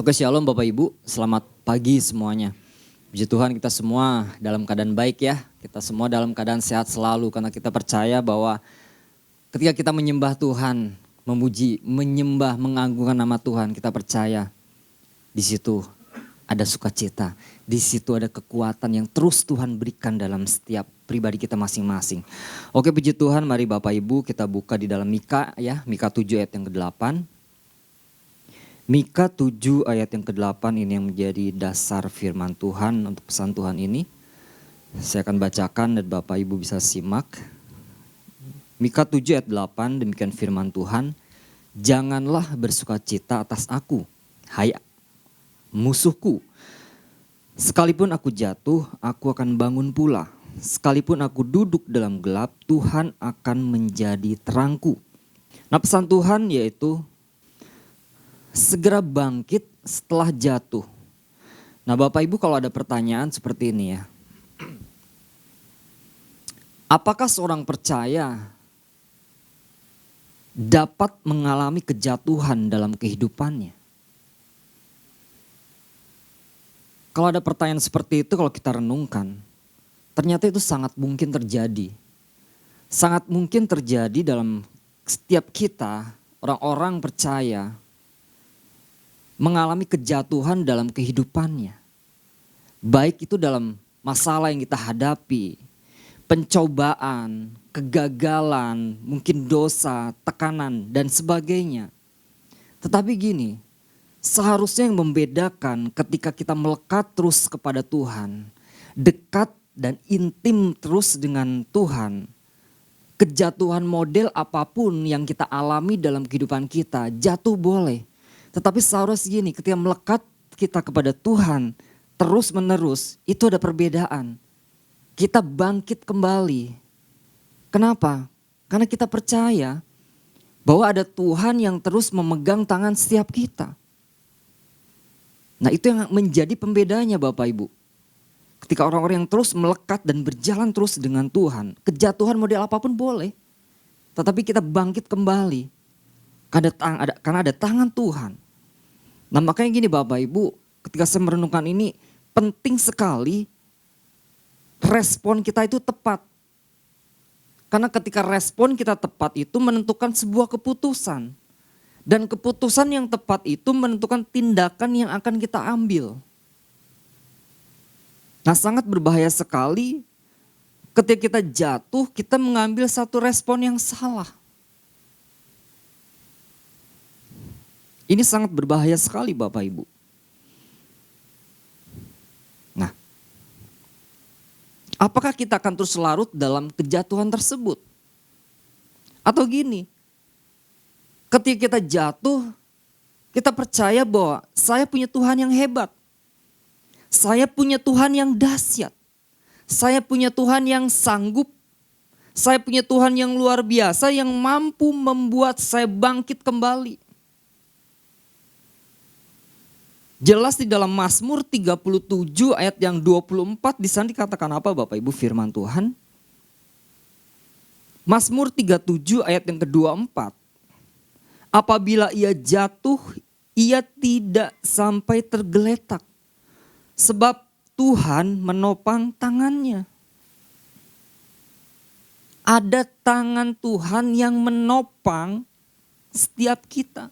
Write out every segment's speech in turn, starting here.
Oke, shalom Bapak Ibu, selamat pagi semuanya. Puji Tuhan kita semua dalam keadaan baik ya. Kita semua dalam keadaan sehat selalu karena kita percaya bahwa ketika kita menyembah Tuhan, memuji, menyembah, mengagungkan nama Tuhan, kita percaya di situ ada sukacita. Di situ ada kekuatan yang terus Tuhan berikan dalam setiap pribadi kita masing-masing. Oke, puji Tuhan, mari Bapak Ibu kita buka di dalam Mika ya, Mika 7 ayat yang ke-8. Mika 7 ayat yang ke-8 ini yang menjadi dasar firman Tuhan untuk pesan Tuhan ini. Saya akan bacakan dan Bapak Ibu bisa simak. Mika 7 ayat 8 demikian firman Tuhan. Janganlah bersukacita atas aku, hai musuhku. Sekalipun aku jatuh, aku akan bangun pula. Sekalipun aku duduk dalam gelap, Tuhan akan menjadi terangku. Nah, pesan Tuhan yaitu segera bangkit setelah jatuh. Nah, Bapak Ibu kalau ada pertanyaan seperti ini ya. Apakah seorang percaya dapat mengalami kejatuhan dalam kehidupannya? Kalau ada pertanyaan seperti itu kalau kita renungkan, ternyata itu sangat mungkin terjadi. Sangat mungkin terjadi dalam setiap kita, orang-orang percaya, mengalami kejatuhan dalam kehidupannya. Baik itu dalam masalah yang kita hadapi, pencobaan, kegagalan, mungkin dosa, tekanan, dan sebagainya. Tetapi gini, seharusnya yang membedakan ketika kita melekat terus kepada Tuhan, dekat dan intim terus dengan Tuhan, kejatuhan model apapun yang kita alami dalam kehidupan kita, jatuh boleh. Tetapi seharusnya gini, ketika melekat kita kepada Tuhan terus menerus, itu ada perbedaan. Kita bangkit kembali. Kenapa? Karena kita percaya bahwa ada Tuhan yang terus memegang tangan setiap kita. Nah, itu yang menjadi pembedanya Bapak Ibu. Ketika orang-orang yang terus melekat dan berjalan terus dengan Tuhan, kejatuhan model apapun boleh. Tetapi kita bangkit kembali. Karena ada tangan Tuhan. Nah, makanya gini Bapak Ibu, ketika saya merenungkan ini penting sekali respon kita itu tepat. Karena ketika respon kita tepat itu menentukan sebuah keputusan. Dan keputusan yang tepat itu menentukan tindakan yang akan kita ambil. Nah, sangat berbahaya sekali ketika kita jatuh, kita mengambil satu respon yang salah. Ini sangat berbahaya sekali Bapak Ibu. Nah, apakah kita akan terus larut dalam kejatuhan tersebut? Atau gini, ketika kita jatuh, kita percaya bahwa saya punya Tuhan yang hebat. Saya punya Tuhan yang dahsyat. Saya punya Tuhan yang sanggup. Saya punya Tuhan yang luar biasa yang mampu membuat saya bangkit kembali. Jelas di dalam Mazmur 37 ayat yang 24 di sana dikatakan apa Bapak Ibu firman Tuhan? Mazmur 37 ayat yang ke-24. Apabila ia jatuh, ia tidak sampai tergeletak. Sebab Tuhan menopang tangannya. Ada tangan Tuhan yang menopang setiap kita.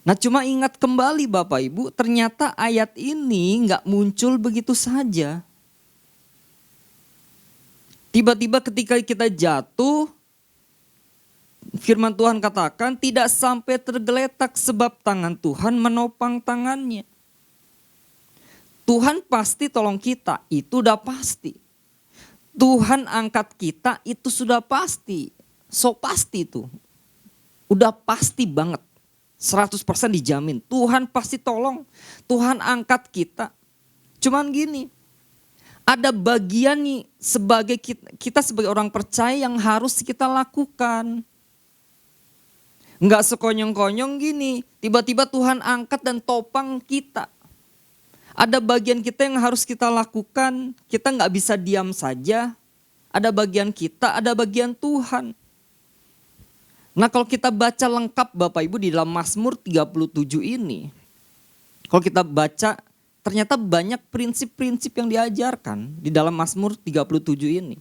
Nah, cuma ingat kembali Bapak Ibu, ternyata ayat ini nggak muncul begitu saja. Tiba-tiba ketika kita jatuh, firman Tuhan katakan tidak sampai tergeletak sebab tangan Tuhan menopang tangannya. Tuhan pasti tolong kita, itu udah pasti. Tuhan angkat kita, itu sudah pasti. So pasti itu. Udah pasti banget. 100% dijamin. Tuhan pasti tolong. Tuhan angkat kita. Cuman gini. Ada bagian nih sebagai kita sebagai orang percaya yang harus kita lakukan. Enggak sekonyong-konyong gini. Tiba-tiba Tuhan angkat dan topang kita. Ada bagian kita yang harus kita lakukan. Kita enggak bisa diam saja. Ada bagian kita, ada bagian Tuhan. Nah, kalau kita baca lengkap Bapak Ibu di dalam Mazmur 37 ini, Kalau kita baca, ternyata banyak prinsip-prinsip yang diajarkan di dalam Mazmur 37 ini.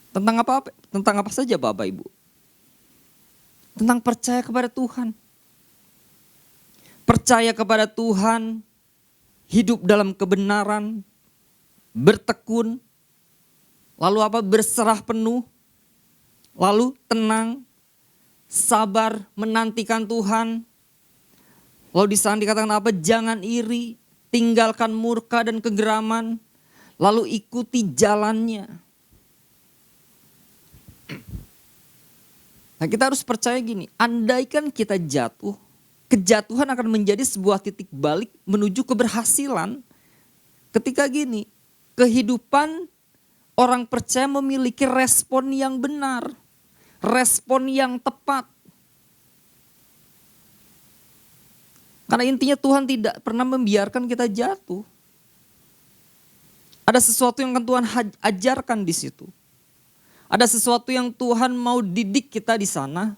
Tentang apa? Tentang apa saja Bapak Ibu? Tentang percaya kepada Tuhan. Percaya kepada Tuhan, hidup dalam kebenaran, bertekun, lalu apa? Berserah penuh, lalu tenang, sabar, menantikan Tuhan. Lalu di sana dikatakan apa? Jangan iri, tinggalkan murka dan kegeraman, lalu ikuti jalannya. Nah, kita harus percaya gini, andaikan kita jatuh, kejatuhan akan menjadi sebuah titik balik menuju keberhasilan. Ketika gini, kehidupan orang percaya memiliki respon yang benar, respon yang tepat. Karena intinya Tuhan tidak pernah membiarkan kita jatuh. Ada sesuatu yang akan Tuhan ajarkan di situ. Ada sesuatu yang Tuhan mau didik kita di sana.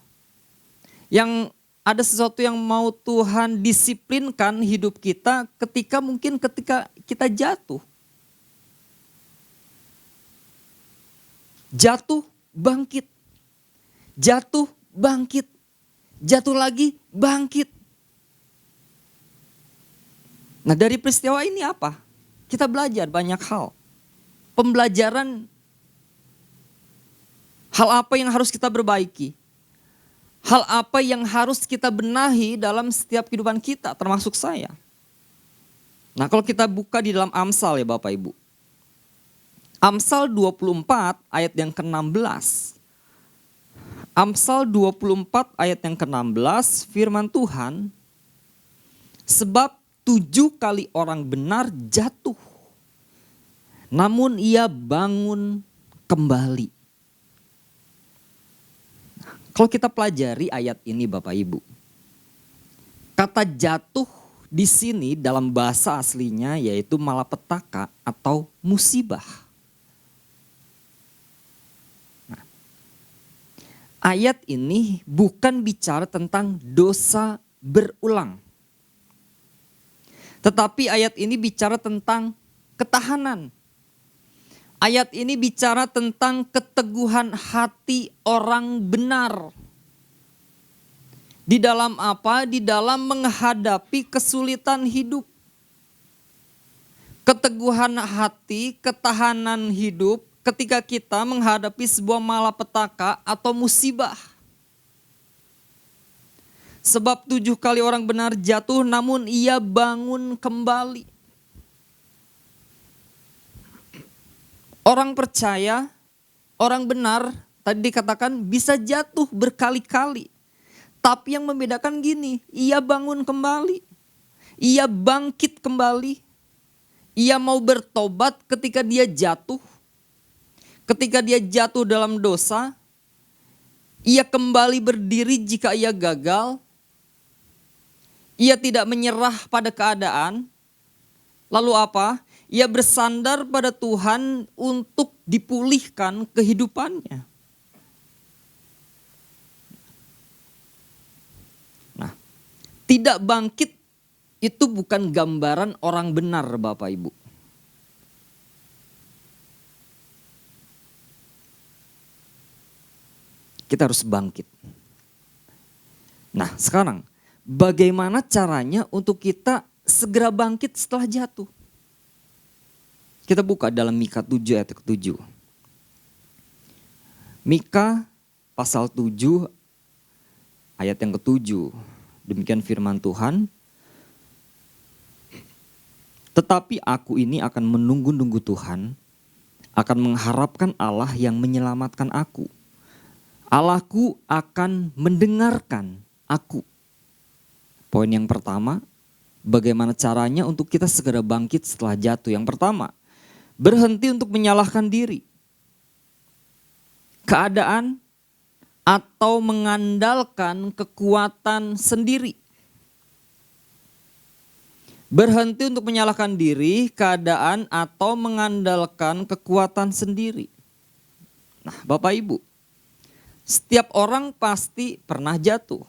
Yang ada sesuatu yang mau Tuhan disiplinkan hidup kita ketika kita jatuh. Jatuh, bangkit. Jatuh, bangkit. Jatuh lagi, bangkit. Nah, dari peristiwa ini apa? Kita belajar banyak hal. Pembelajaran hal apa yang harus kita perbaiki? Hal apa yang harus kita benahi dalam setiap kehidupan kita, termasuk saya. Nah, kalau kita buka di dalam Amsal ya Bapak Ibu. Amsal 24 ayat yang ke-16. Amsal 24 ayat yang ke-16, firman Tuhan, sebab 7 kali orang benar jatuh, namun ia bangun kembali. Kalau kita pelajari ayat ini Bapak Ibu, kata jatuh di sini dalam bahasa aslinya yaitu malapetaka atau musibah. Nah, ayat ini bukan bicara tentang dosa berulang. Tetapi ayat ini bicara tentang ketahanan. Ayat ini bicara tentang keteguhan hati orang benar. Di dalam apa? Di dalam menghadapi kesulitan hidup. Keteguhan hati, ketahanan hidup ketika kita menghadapi sebuah malapetaka atau musibah. Sebab 7 kali orang benar jatuh namun ia bangun kembali. Orang percaya, orang benar, tadi dikatakan bisa jatuh berkali-kali. Tapi yang membedakan gini, ia bangun kembali. Ia bangkit kembali. Ia mau bertobat ketika dia jatuh. Ketika dia jatuh dalam dosa, ia kembali berdiri jika ia gagal. Ia tidak menyerah pada keadaan. Lalu apa? Ia bersandar pada Tuhan untuk dipulihkan kehidupannya. Nah, tidak bangkit itu bukan gambaran orang benar Bapak Ibu. Kita harus bangkit. Nah, sekarang bagaimana caranya untuk kita segera bangkit setelah jatuh? Kita buka dalam Mika 7 ayat ke-7. Mika pasal 7 ayat yang ke-7. Demikian firman Tuhan. Tetapi aku ini akan menunggu-nunggu Tuhan, akan mengharapkan Allah yang menyelamatkan aku. Allahku akan mendengarkan aku. Poin yang pertama, bagaimana caranya untuk kita segera bangkit setelah jatuh? Yang pertama, berhenti untuk menyalahkan diri, keadaan, atau mengandalkan kekuatan sendiri. Berhenti untuk menyalahkan diri, keadaan, atau mengandalkan kekuatan sendiri. Nah, Bapak Ibu, setiap orang pasti pernah jatuh.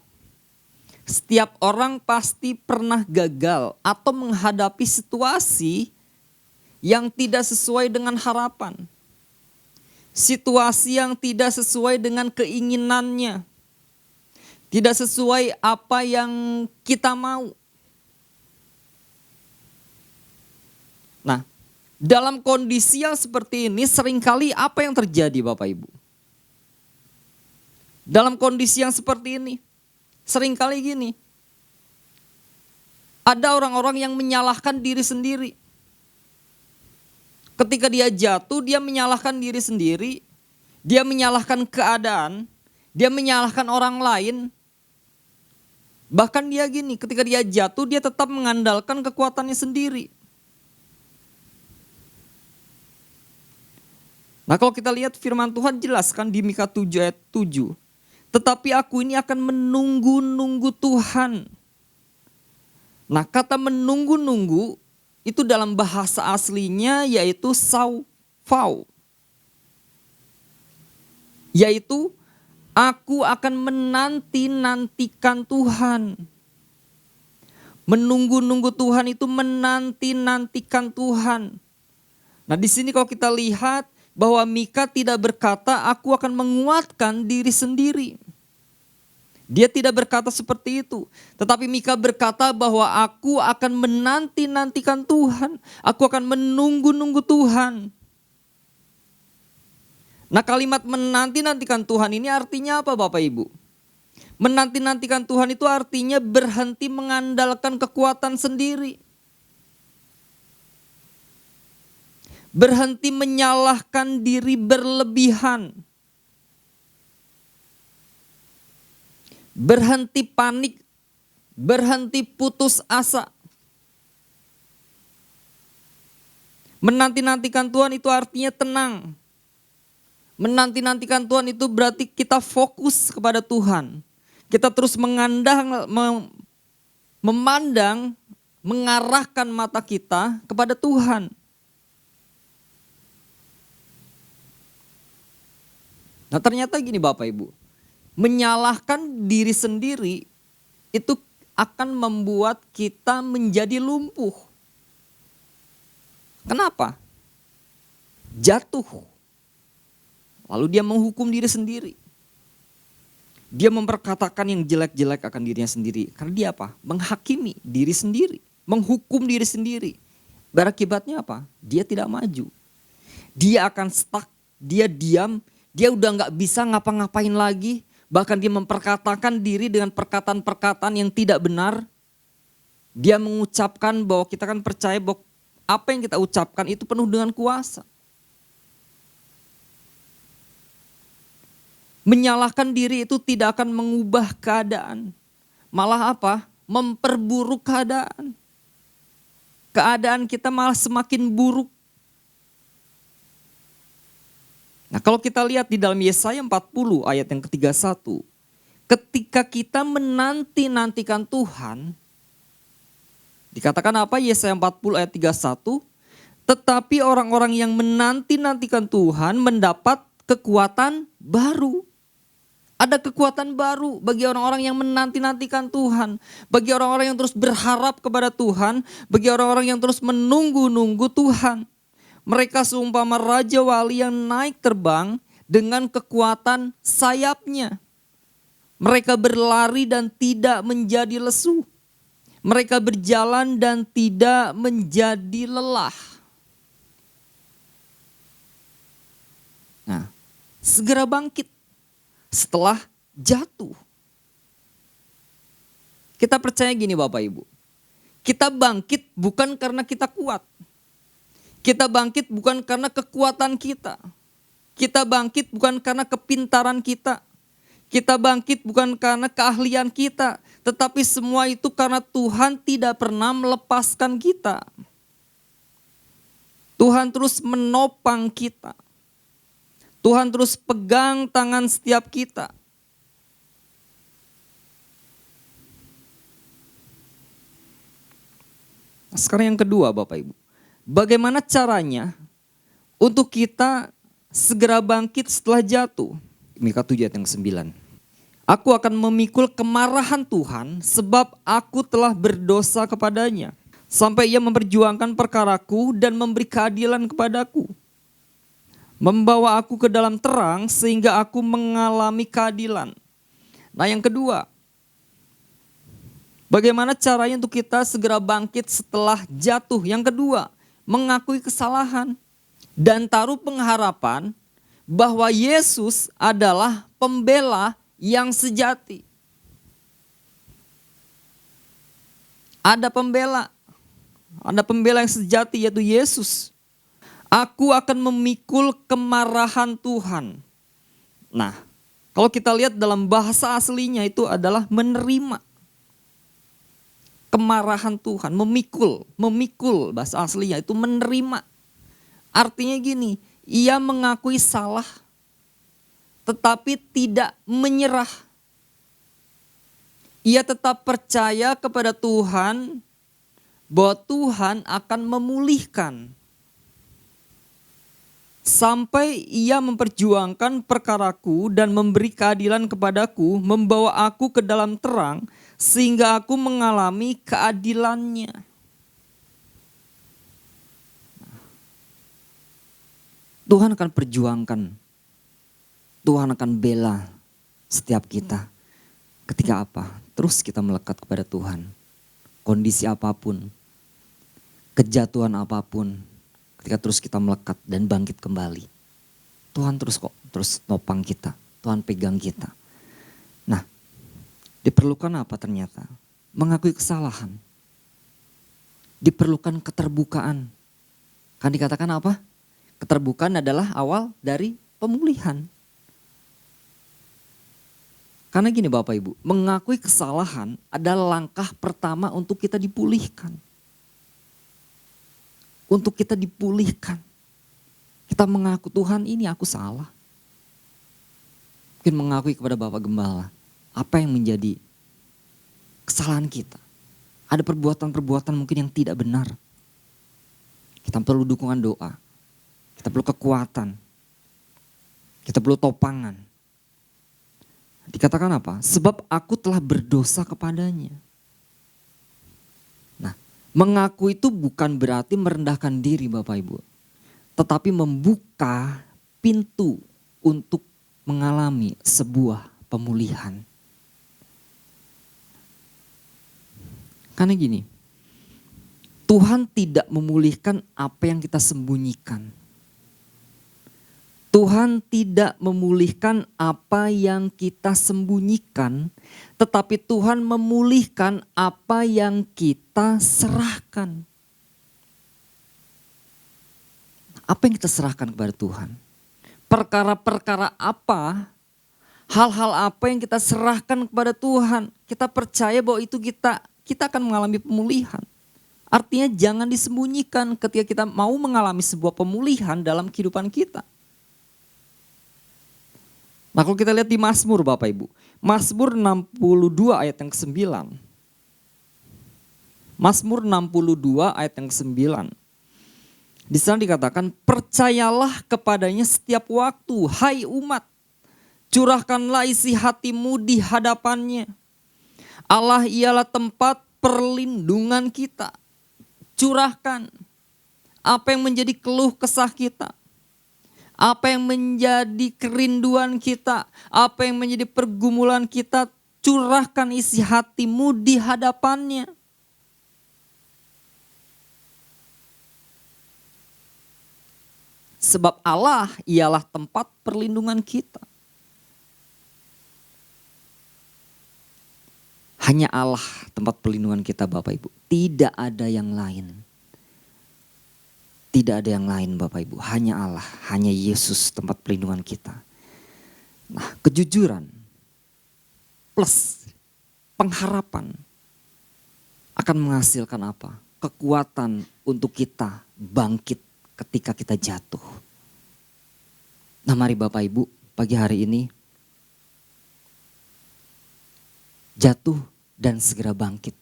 Setiap orang pasti pernah gagal atau menghadapi situasi yang tidak sesuai dengan harapan. Situasi yang tidak sesuai dengan keinginannya. Tidak sesuai apa yang kita mau. Nah, dalam kondisi yang seperti ini seringkali apa yang terjadi Bapak Ibu? Dalam kondisi yang seperti ini, seringkali gini. Ada orang-orang yang menyalahkan diri sendiri. Ketika dia jatuh, dia menyalahkan diri sendiri. Dia menyalahkan keadaan. Dia menyalahkan orang lain. Bahkan dia gini, ketika dia jatuh, dia tetap mengandalkan kekuatannya sendiri. Nah, kalau kita lihat firman Tuhan jelaskan di Mika 7 ayat 7. Tetapi aku ini akan menunggu-nunggu Tuhan. Nah, kata menunggu-nunggu itu dalam bahasa aslinya yaitu saufau. Yaitu aku akan menanti-nantikan Tuhan. Menunggu-nunggu Tuhan itu menanti-nantikan Tuhan. Nah, di sini kalau kita lihat bahwa Mika tidak berkata aku akan menguatkan diri sendiri. Dia tidak berkata seperti itu. Tetapi Mika berkata bahwa aku akan menanti-nantikan Tuhan. Aku akan menunggu-nunggu Tuhan. Nah, kalimat menanti-nantikan Tuhan ini artinya apa Bapak Ibu? Menanti-nantikan Tuhan itu artinya berhenti mengandalkan kekuatan sendiri. Berhenti menyalahkan diri berlebihan. Berhenti panik. Berhenti putus asa. Menanti-nantikan Tuhan itu artinya tenang. Menanti-nantikan Tuhan itu berarti kita fokus kepada Tuhan. Kita terus memandang, mengarahkan mata kita kepada Tuhan. Nah, ternyata gini Bapak Ibu. Menyalahkan diri sendiri itu akan membuat kita menjadi lumpuh. Kenapa? Jatuh. Lalu dia menghukum diri sendiri. Dia memperkatakan yang jelek-jelek akan dirinya sendiri. Karena dia apa? Menghakimi diri sendiri. Menghukum diri sendiri. Berakibatnya apa? Dia tidak maju. Dia akan stuck. Dia diam. Dia udah gak bisa ngapa-ngapain lagi. Bahkan dia memperkatakan diri dengan perkataan-perkataan yang tidak benar. Dia mengucapkan bahwa kita kan percaya bahwa apa yang kita ucapkan itu penuh dengan kuasa. Menyalahkan diri itu tidak akan mengubah keadaan. Malah apa? Memperburuk keadaan. Keadaan kita malah semakin buruk. Nah, kalau kita lihat di dalam Yesaya 40 ayat yang ke-31. Ketika kita menanti-nantikan Tuhan. Dikatakan apa? Yesaya 40 ayat 31. Tetapi orang-orang yang menanti-nantikan Tuhan mendapat kekuatan baru. Ada kekuatan baru bagi orang-orang yang menanti-nantikan Tuhan. Bagi orang-orang yang terus berharap kepada Tuhan. Bagi orang-orang yang terus menunggu-nunggu Tuhan. Mereka seumpama Raja Wali yang naik terbang dengan kekuatan sayapnya. Mereka berlari dan tidak menjadi lesu. Mereka berjalan dan tidak menjadi lelah. Nah, segera bangkit setelah jatuh. Kita percaya gini Bapak Ibu. Kita bangkit bukan karena kita kuat. Kita bangkit bukan karena kekuatan kita. Kita bangkit bukan karena kepintaran kita. Kita bangkit bukan karena keahlian kita. Tetapi semua itu karena Tuhan tidak pernah melepaskan kita. Tuhan terus menopang kita. Tuhan terus pegang tangan setiap kita. Sekarang yang kedua Bapak Ibu. Bagaimana caranya untuk kita segera bangkit setelah jatuh? Mika 7 ayat yang ke-9. Aku akan memikul kemarahan Tuhan sebab aku telah berdosa kepadanya. Sampai ia memperjuangkan perkaraku dan memberi keadilan kepadaku. Membawa aku ke dalam terang sehingga aku mengalami keadilan. Nah, yang kedua, bagaimana caranya untuk kita segera bangkit setelah jatuh? Yang kedua, mengakui kesalahan dan taruh pengharapan bahwa Yesus adalah pembela yang sejati. Ada pembela yang sejati, yaitu Yesus. Aku akan memikul kemarahan Tuhan. Nah, kalau kita lihat dalam bahasa aslinya itu adalah menerima kemarahan Tuhan, memikul bahasa aslinya itu menerima. Artinya gini, ia mengakui salah tetapi tidak menyerah. Ia tetap percaya kepada Tuhan bahwa Tuhan akan memulihkan. Sampai ia memperjuangkan perkaraku dan memberi keadilan kepadaku, membawa aku ke dalam terang sehingga aku mengalami keadilannya. Tuhan akan perjuangkan, Tuhan akan bela setiap kita. Ketika apa? Terus kita melekat kepada Tuhan. Kondisi apapun, kejatuhan apapun, ketika terus kita melekat dan bangkit kembali, Tuhan terus nopang kita, Tuhan pegang kita. Nah, diperlukan apa ternyata? Mengakui kesalahan. Diperlukan keterbukaan. Kan dikatakan apa? Keterbukaan adalah awal dari pemulihan. Karena gini Bapak Ibu, mengakui kesalahan adalah langkah pertama untuk kita dipulihkan. Untuk kita dipulihkan. Kita mengaku, Tuhan ini aku salah. Mungkin mengakui kepada Bapak Gembala, apa yang menjadi kesalahan kita. Ada perbuatan-perbuatan mungkin yang tidak benar. Kita perlu dukungan doa. Kita perlu kekuatan. Kita perlu topangan. Dikatakan apa? Sebab aku telah berdosa kepadanya. Mengaku itu bukan berarti merendahkan diri Bapak Ibu. Tetapi membuka pintu untuk mengalami sebuah pemulihan. Karena gini, Tuhan tidak memulihkan apa yang kita sembunyikan. Tuhan tidak memulihkan apa yang kita sembunyikan, tetapi Tuhan memulihkan apa yang kita serahkan. Apa yang kita serahkan kepada Tuhan? Perkara-perkara apa, hal-hal apa yang kita serahkan kepada Tuhan? Kita percaya bahwa itu kita akan mengalami pemulihan. Artinya jangan disembunyikan ketika kita mau mengalami sebuah pemulihan dalam kehidupan kita. Nah, kalau kita lihat di Mazmur Bapak Ibu. Mazmur 62 ayat yang ke-9. Mazmur 62 ayat yang ke-9. Di sana dikatakan, percayalah kepadanya setiap waktu, hai umat. Curahkanlah isi hatimu di hadapannya. Allah ialah tempat perlindungan kita. Curahkan apa yang menjadi keluh kesah kita. Apa yang menjadi kerinduan kita, apa yang menjadi pergumulan kita, curahkan isi hatimu di hadapannya. Sebab Allah ialah tempat perlindungan kita. Hanya Allah tempat perlindungan kita Bapak Ibu. Tidak ada yang lain. Tidak ada yang lain Bapak Ibu, hanya Allah, hanya Yesus tempat perlindungan kita. Nah, kejujuran plus pengharapan akan menghasilkan apa? Kekuatan untuk kita bangkit ketika kita jatuh. Nah, mari Bapak Ibu, pagi hari ini jatuh dan segera bangkit.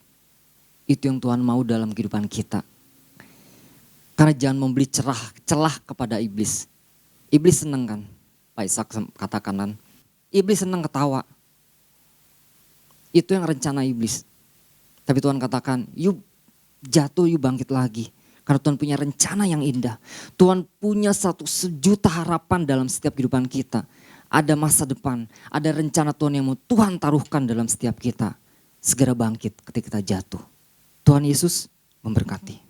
Itu yang Tuhan mau dalam kehidupan kita. Karena jangan memberi celah kepada iblis. Iblis senang kan? Pak Ishak katakan kan. Iblis senang ketawa. Itu yang rencana iblis. Tapi Tuhan katakan, yuk jatuh, yuk bangkit lagi. Karena Tuhan punya rencana yang indah. Tuhan punya 1 juta harapan dalam setiap kehidupan kita. Ada masa depan, ada rencana Tuhan yang mau Tuhan taruhkan dalam setiap kita. Segera bangkit ketika kita jatuh. Tuhan Yesus memberkati.